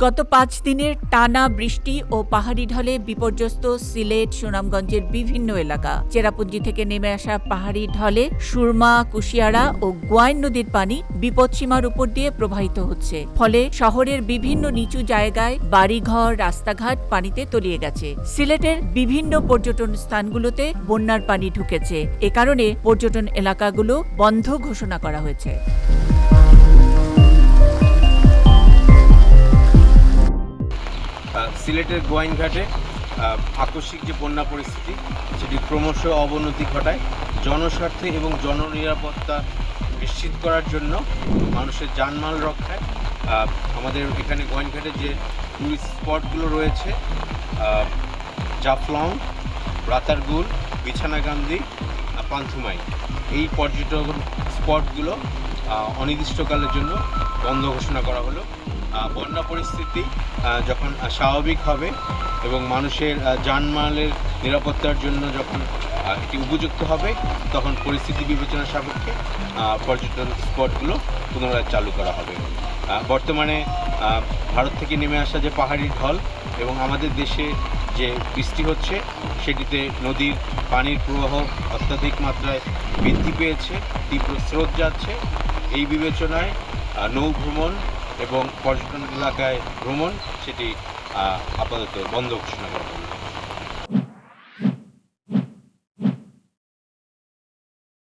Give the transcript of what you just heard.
গত ৫ দিনের টানা বৃষ্টি ও পাহাড়ি ঢলে বিপর্যস্ত সিলেট, সুনামগঞ্জের বিভিন্ন এলাকা। চেরাপুঞ্জি থেকে নেমে আসা পাহাড়ি ঢলে সুরমা, কুশিয়ারা ও গোয়াইন নদীর পানি বিপদসীমার উপর দিয়ে প্রবাহিত হচ্ছে। ফলে শহরের বিভিন্ন নিচু জায়গায় বাড়িঘর, রাস্তাঘাট পানিতে তলিয়ে গেছে। সিলেটের বিভিন্ন পর্যটন স্থানগুলোতে বন্যার পানি ঢুকেছে। এ কারণে পর্যটন এলাকাগুলো বন্ধ ঘোষণা করা হয়েছে। সিলেটের গোয়াইনঘাটে আকস্মিক যে বন্যা পরিস্থিতি সেটি ক্রমশ অবনতি ঘটায়। জনস্বার্থে এবং জননিরাপত্তা নিশ্চিত করার জন্য মানুষের জানমাল রক্ষায় আমাদের এখানে গোয়াইনঘাটে যে টুরিস্ট স্পটগুলো রয়েছে, জাফলং, রাতারগুল, বিছানাকান্দি, পান্থুমাই, এই পর্যটন স্পটগুলো অনির্দিষ্টকালের জন্য বন্ধ ঘোষণা করা হলো। বন্যা পরিস্থিতি যখন স্বাভাবিক হবে এবং মানুষের জানমালের নিরাপত্তার জন্য যখন এটি উপযুক্ত হবে, তখন পরিস্থিতি বিবেচনা সাপেক্ষে পর্যটন স্পটগুলো পুনরায় চালু করা হবে। বর্তমানে ভারত থেকে নেমে আসা যে পাহাড়ি ঢল এবং আমাদের দেশে যে বৃষ্টি হচ্ছে, সেটিতে নদীর পানির প্রবাহ অত্যাধিক মাত্রায় বৃদ্ধি পেয়েছে, তীব্র স্রোত যাচ্ছে। এই বিবেচনায় নৌ ভ্রমণ এবং পর্যটন এলাকায় ভ্রমণ সেটি আপাতত বন্ধ ঘোষণা করা হলো।